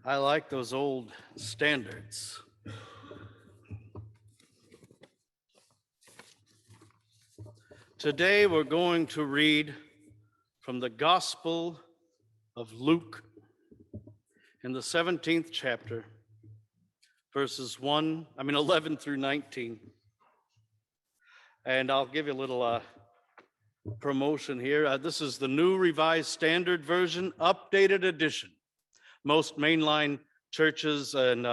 I like those old standards. Today we're going to read from the Gospel of Luke in the 17th chapter, verses 11 through 19. And I'll give you a little promotion here. This is the New Revised Standard Version, updated edition. Most mainline churches and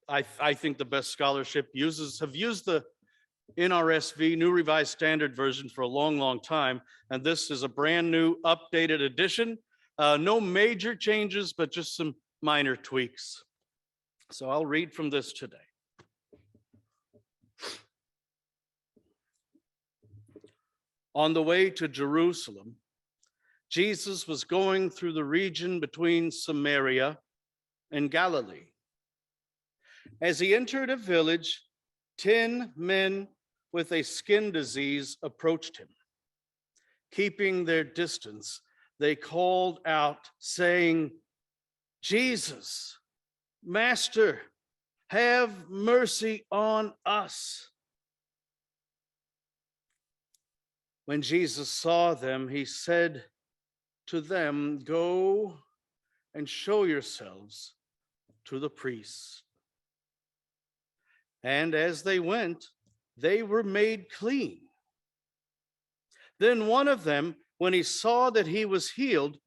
I think the best scholarship have used the NRSV, New Revised Standard Version, for a long, long time. And this is a brand new updated edition. No major changes, but just some minor tweaks. So I'll read from this today. On the way to Jerusalem, Jesus was going through the region between Samaria and Galilee. As he entered a village, 10 men with a skin disease approached him. Keeping their distance, they called out, saying, "Jesus, Master, have mercy on us." When Jesus saw them, he said to them, "Go and show yourselves to the priests." And as they went, they were made clean. Then one of them, when he saw that he was healed,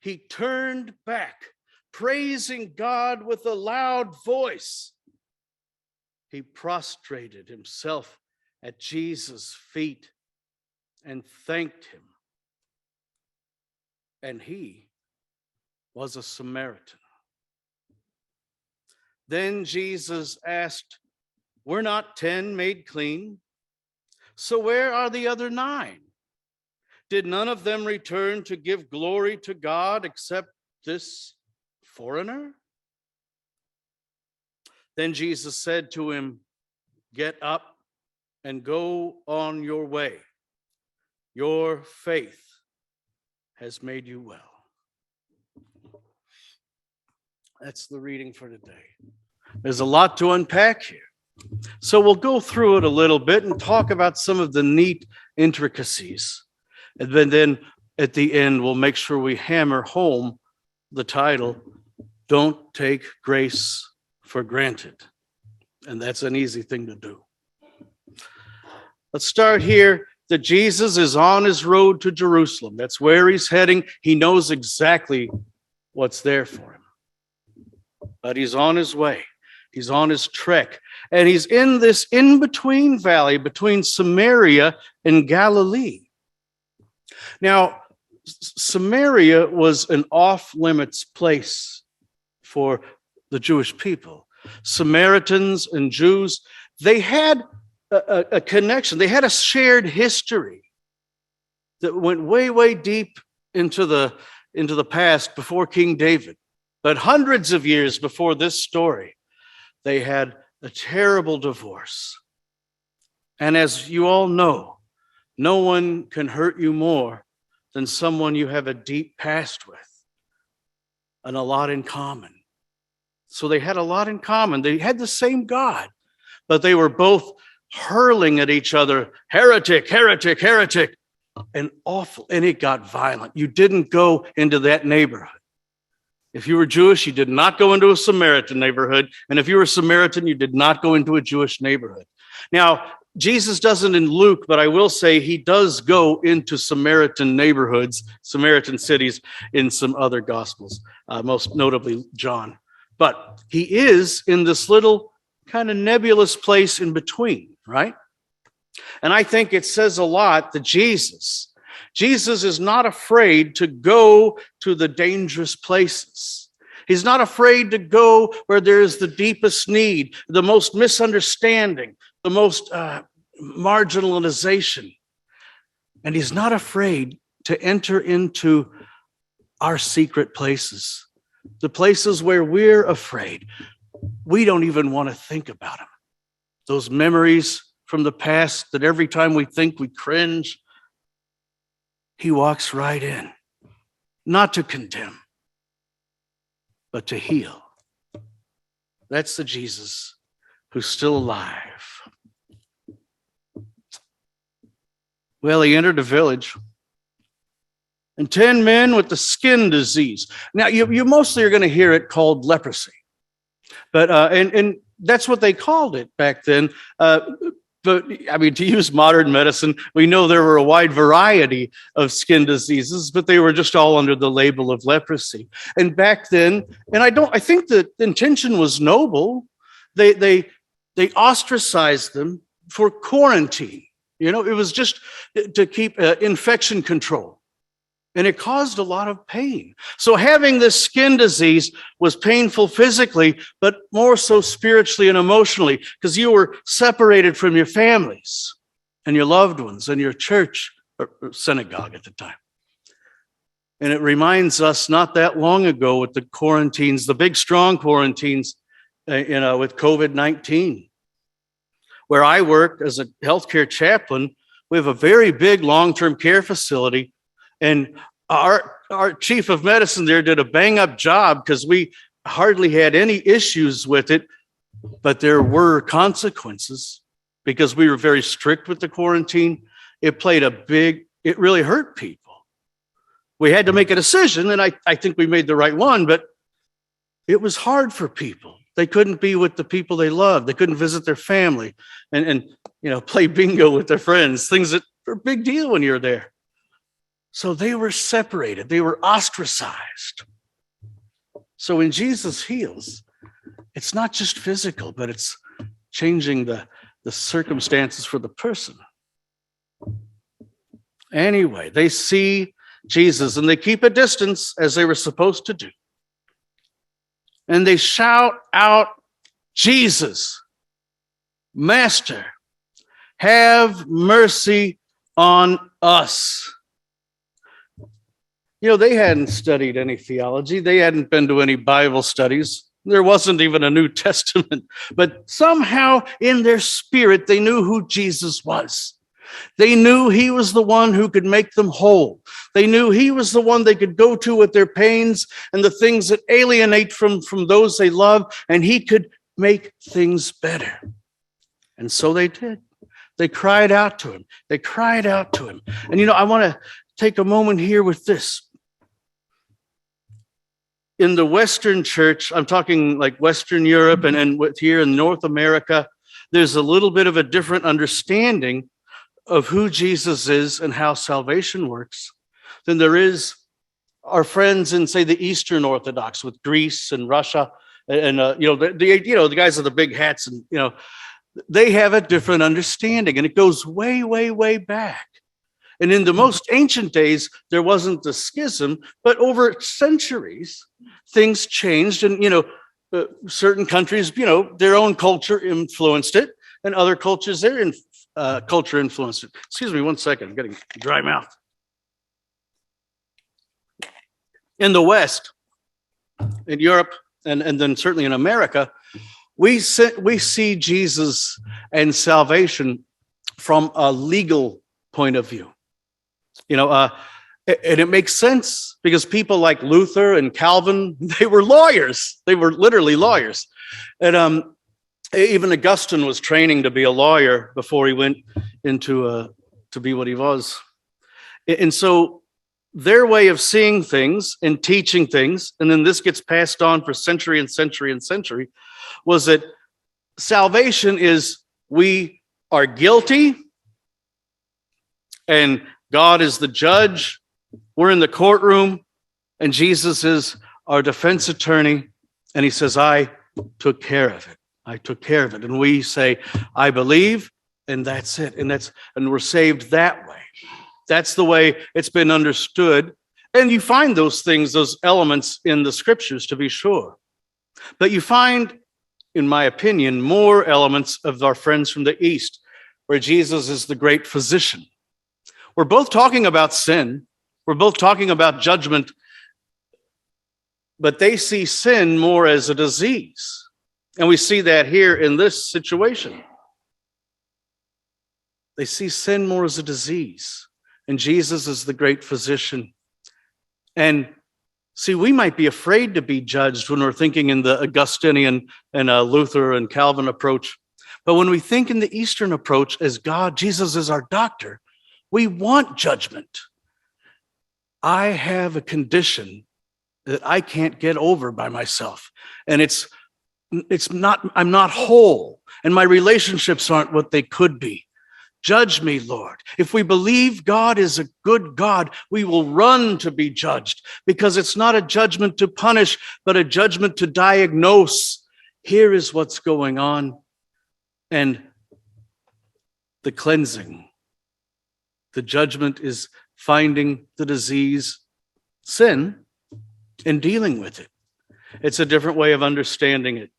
he turned back, praising God with a loud voice. He prostrated himself at Jesus' feet and thanked him. And he was a Samaritan. Then Jesus asked, "Were not 10 made clean? So where are the other 9? Did none of them return to give glory to God except this foreigner?" Then Jesus said to him, "Get up and go on your way. Your faith has made you well." That's the reading for today. There's a lot to unpack here. So we'll go through it a little bit and talk about some of the neat intricacies. And then at the end, we'll make sure we hammer home the title, "Don't Take Grace for Granted." And that's an easy thing to do. Let's start here that Jesus is on his road to Jerusalem. That's where he's heading. He knows exactly what's there for him. But he's on his way. He's on his trek. And he's in this in-between valley between Samaria and Galilee. Now, Samaria was an off-limits place for the Jewish people. Samaritans and Jews, they had a connection. They had a shared history that went way, way deep into the past before King David. But hundreds of years before this story, they had a terrible divorce. And as you all know, no one can hurt you more than someone you have a deep past with and a lot in common. So they had a lot in common. They had the same God, but they were both hurling at each other, "Heretic, heretic, heretic," and awful. And it got violent. You didn't go into that neighborhood. If you were Jewish, you did not go into a Samaritan neighborhood. And if you were Samaritan, you did not go into a Jewish neighborhood. Now, Jesus doesn't in Luke, but I will say he does go into Samaritan neighborhoods, Samaritan cities in some other Gospels, most notably John. But he is in this little kind of nebulous place in between, right? And I think it says a lot that Jesus is not afraid to go to the dangerous places. He's not afraid to go where there is the deepest need, the most misunderstanding, the most marginalization. And he's not afraid to enter into our secret places, the places where we're afraid. We don't even want to think about them. Those memories from the past that every time we think we cringe. He walks right in, not to condemn, but to heal. That's the Jesus who's still alive. Well, he entered a village, and 10 men with the skin disease. Now, you mostly are going to hear it called leprosy, but and that's what they called it back then. But I mean, to use modern medicine, we know there were a wide variety of skin diseases, but they were just all under the label of leprosy. And back then, and I think the intention was noble. They ostracized them for quarantine. You know, it was just to keep infection control. And it caused a lot of pain. So having this skin disease was painful physically, but more so spiritually and emotionally, because you were separated from your families and your loved ones and your church or synagogue at the time. And it reminds us not that long ago with the quarantines, the big strong quarantines, with COVID-19. Where I work as a healthcare chaplain, we have a very big long-term care facility. And our chief of medicine there did a bang-up job because we hardly had any issues with it, but there were consequences because we were very strict with the quarantine. It really hurt people. We had to make a decision, and I think we made the right one, but it was hard for people. They couldn't be with the people they loved. They couldn't visit their family and play bingo with their friends, things that are a big deal when you're there. So they were separated. They were ostracized. So when Jesus heals, it's not just physical, but it's changing the circumstances for the person. Anyway, they see Jesus and they keep a distance as they were supposed to do. And they shout out, Jesus, Master, have mercy on us. You know, they hadn't studied any theology. They hadn't been to any Bible studies. There wasn't even a New Testament. But somehow in their spirit, they knew who Jesus was. They knew he was the one who could make them whole. They knew he was the one they could go to with their pains and the things that alienate from those they love, and he could make things better. And so they did. They cried out to him. They cried out to him. And I want to take a moment here with this. In the Western church, I'm talking like Western Europe and here in North America, there's a little bit of a different understanding of who Jesus is and how salvation works than there is our friends in, say, the Eastern Orthodox with Greece and Russia, and the guys with the big hats, and they have a different understanding, and it goes way, way, way back. And in the most ancient days, there wasn't the schism, but over centuries, things changed, and certain countries, their own culture influenced it, and other cultures, their culture influenced it. Excuse me one second, I'm getting dry mouth. In the West, in Europe, and then certainly in America, we see Jesus and salvation from a legal point of view. And it makes sense because people like Luther and Calvin, they were lawyers. They were literally lawyers. And even Augustine was training to be a lawyer before he went into to be what he was. And so their way of seeing things and teaching things, and then this gets passed on for century and century and century, was that salvation is we are guilty and God is the judge. We're in the courtroom and Jesus is our defense attorney. And he says, I took care of it. I took care of it. And we say, I believe, and that's it. And we're saved that way. That's the way it's been understood. And you find those things, those elements in the scriptures, to be sure. But you find, in my opinion, more elements of our friends from the East, where Jesus is the great physician. We're both talking about sin. We're both talking about judgment. But they see sin more as a disease. And we see that here in this situation. They see sin more as a disease. And Jesus is the great physician. And See, we might be afraid to be judged when we're thinking in the Augustinian and Luther and Calvin approach. But when we think in the Eastern approach as God, Jesus is our doctor, we want judgment. I have a condition that I can't get over by myself. And I'm not whole, and my relationships aren't what they could be. Judge me, Lord. If we believe God is a good God, we will run to be judged, because it's not a judgment to punish, but a judgment to diagnose. Here is what's going on. And the cleansing, the judgment is finding the disease, sin, and dealing with it. It's a different way of understanding it.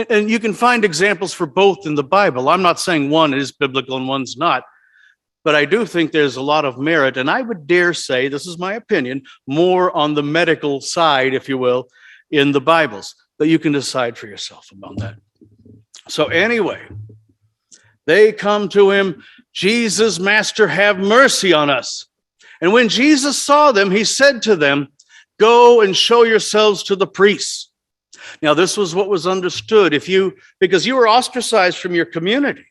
And you can find examples for both in the Bible. I'm not saying one is biblical and one's not, but I do think there's a lot of merit. And I would dare say, this is my opinion, more on the medical side, if you will, in the Bibles. But you can decide for yourself about that. So anyway, they come to him, Jesus, Master, have mercy on us. And when Jesus saw them, he said to them, go and show yourselves to the priests. Now, this was what was understood. Because you were ostracized from your community,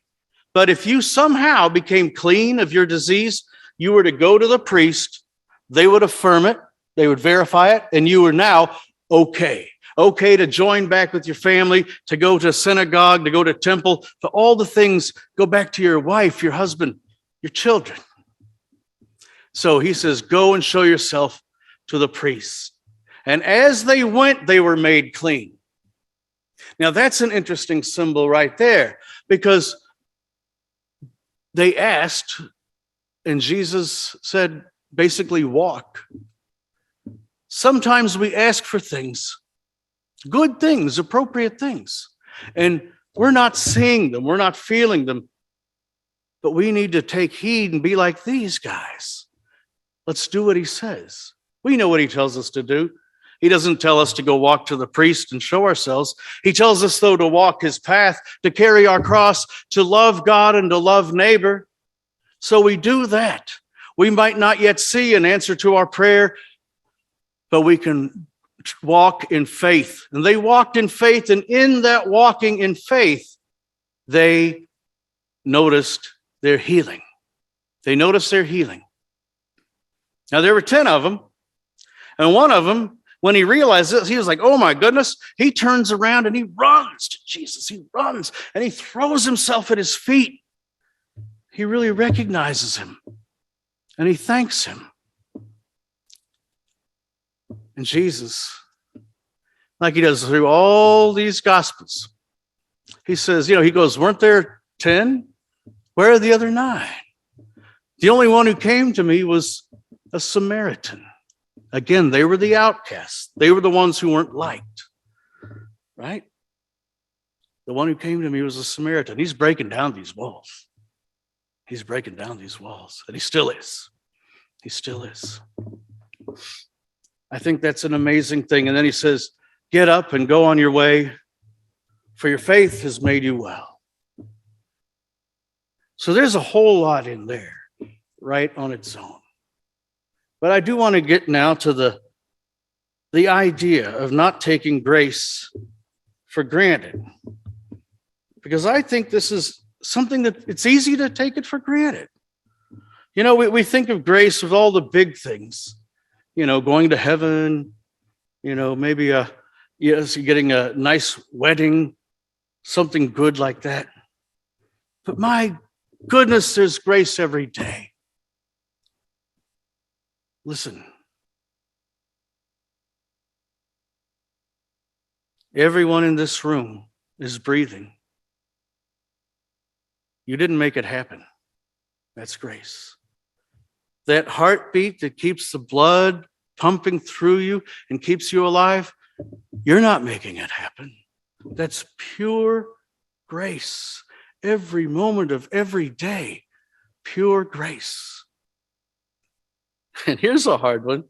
but if you somehow became clean of your disease, you were to go to the priest, they would affirm it, they would verify it, and you were now okay. Okay to join back with your family, to go to synagogue, to go to temple, to all the things, go back to your wife, your husband, your children. So he says, go and show yourself to the priests. And as they went, they were made clean. Now, that's an interesting symbol right there, because they asked, and Jesus said, basically, walk. Sometimes we ask for things, good things, appropriate things, and we're not seeing them, we're not feeling them, but we need to take heed and be like these guys. Let's do what he says. We know what he tells us to do. He doesn't tell us to go walk to the priest and show ourselves. He tells us, though, to walk his path, to carry our cross, to love God and to love neighbor. So we do that. We might not yet see an answer to our prayer, but we can walk in faith. And they walked in faith, and in that walking in faith, they noticed their healing. They noticed their healing. Now, there were 10 of them, and one of them, when he realized this, he was like, oh my goodness. He turns around and he runs to Jesus. He runs and he throws himself at his feet. He really recognizes him and he thanks him. And Jesus, like he does through all these gospels, he says, he goes, weren't there 10? Where are the other 9? The only one who came to me was a Samaritan. Again, they were the outcasts. They were the ones who weren't liked, right? The one who came to me was a Samaritan. He's breaking down these walls. He's breaking down these walls, and he still is. He still is. I think that's an amazing thing. And then he says, get up and go on your way, for your faith has made you well. So there's a whole lot in there, right on its own. But I do want to get now to the idea of not taking grace for granted, because I think this is something that it's easy to take it for granted. We think of grace with all the big things, going to heaven, maybe getting a nice wedding, something good like that. But my goodness, there's grace every day. Listen, everyone in this room is breathing. You didn't make it happen. That's grace. That heartbeat that keeps the blood pumping through you and keeps you alive, you're not making it happen. That's pure grace. Every moment of every day, pure grace. And here's a hard one.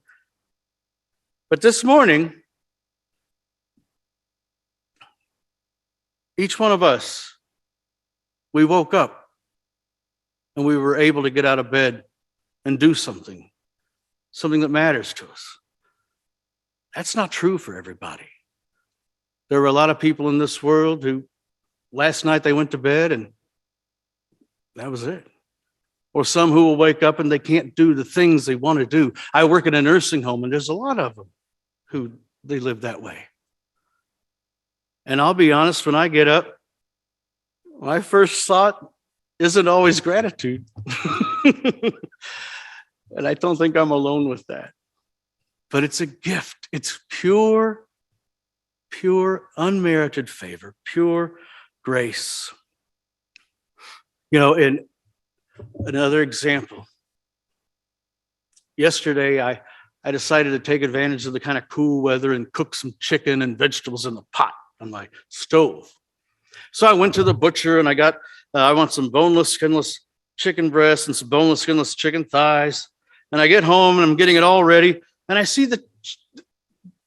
But this morning, each one of us, we woke up and we were able to get out of bed and do something that matters to us. That's not true for everybody. There are a lot of people in this world who last night they went to bed and that was it. Or some who will wake up and they can't do the things they want to do. I work in a nursing home and there's a lot of them who they live that way. And I'll be honest, when I get up, my first thought isn't always gratitude. And I don't think I'm alone with that. But it's a gift. It's pure, unmerited favor, pure grace. You know, in another example, yesterday I decided to take advantage of the kind of cool weather and cook some chicken and vegetables in the pot on my stove. So I went to the butcher and I want some boneless, skinless chicken breasts and some boneless, skinless chicken thighs. And I get home and I'm getting it all ready. And I see that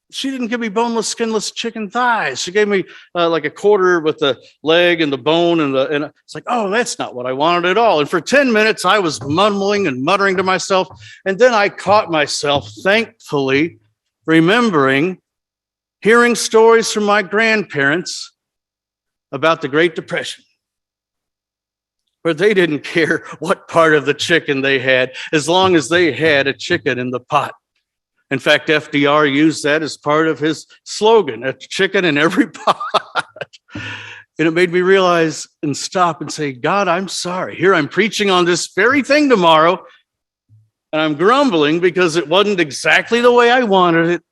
she didn't give me boneless, skinless chicken thighs. She gave me like a quarter with the leg and the bone. And it's like, oh, that's not what I wanted at all. And for 10 minutes, I was mumbling and muttering to myself. And then I caught myself, thankfully, remembering hearing stories from my grandparents about the Great Depression, where they didn't care what part of the chicken they had, as long as they had a chicken in the pot. In fact, FDR used that as part of his slogan, a chicken in every pot. And it made me realize and stop and say, God, I'm sorry. Here I'm preaching on this very thing tomorrow, and I'm grumbling because it wasn't exactly the way I wanted it.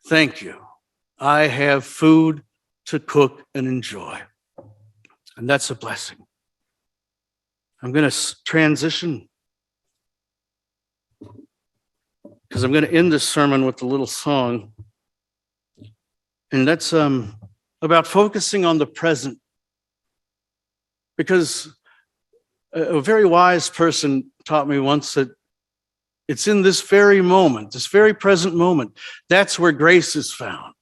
Thank you. I have food to cook and enjoy. And that's a blessing. I'm going to transition because I'm going to end this sermon with a little song. And that's about focusing on the present. Because a very wise person taught me once that it's in this very moment, this very present moment, that's where grace is found.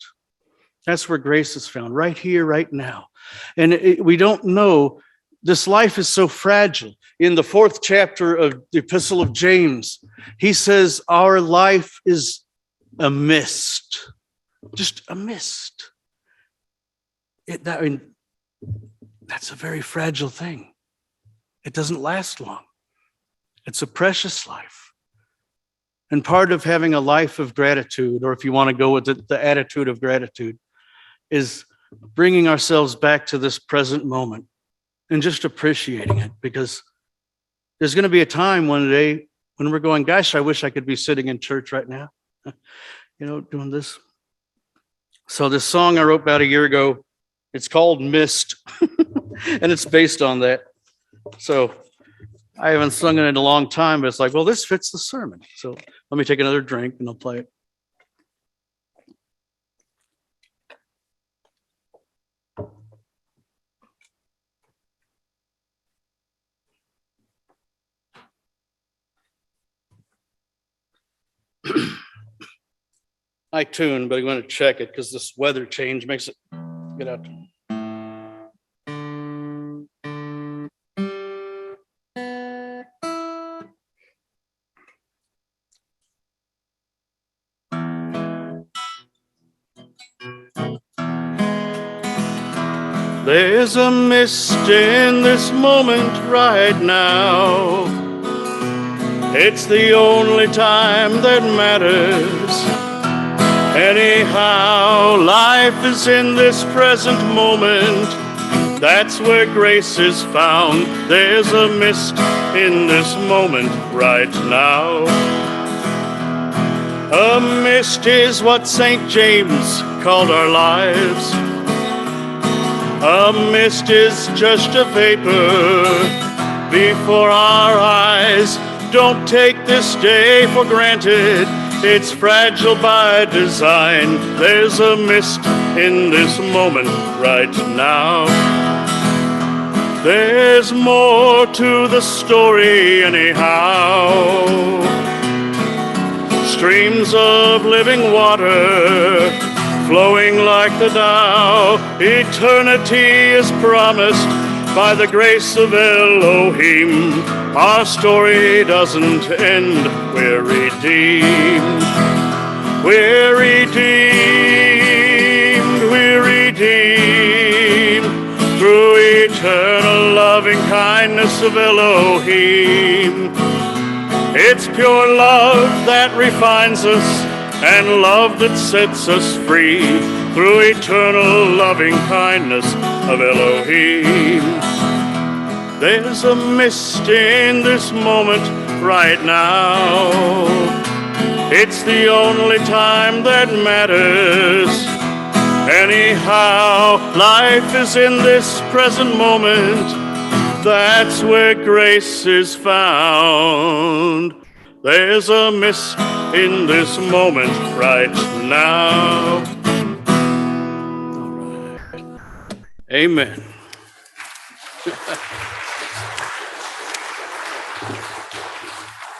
That's where grace is found, right here, right now. And we don't know, this life is so fragile. In the 4th chapter of the Epistle of James, he says our life is a mist, just a mist. That's a very fragile thing. It doesn't last long. It's a precious life. And part of having a life of gratitude, or if you want to go with the attitude of gratitude, is bringing ourselves back to this present moment and just appreciating it, because there's going to be a time one day when we're going, gosh, I wish I could be sitting in church right now, doing this. So this song I wrote about a year ago, it's called Mist, and it's based on that. So I haven't sung it in a long time, but it's like, well, this fits the sermon. So let me take another drink and I'll play it. I tune, but I'm going to check it because this weather change makes it get out. There's a mist in this moment right now. It's the only time that matters. Anyhow, life is in this present moment. That's where grace is found. There's a mist in this moment right now. A mist is what St. James called our lives. A mist is just a vapor before our eyes. Don't take this day for granted. It's fragile by design. There's a mist in this moment right now. There's more to the story anyhow. Streams of living water flowing like the Tao. Eternity is promised by the grace of Elohim. Our story doesn't end, we're redeemed. We're redeemed, we're redeemed through eternal loving kindness of Elohim. It's pure love that refines us and love that sets us free through eternal loving kindness of Elohim. There's a mist in this moment right now. It's the only time that matters. Anyhow, life is in this present moment. That's where grace is found. There's a mist in this moment right now. All right. Amen.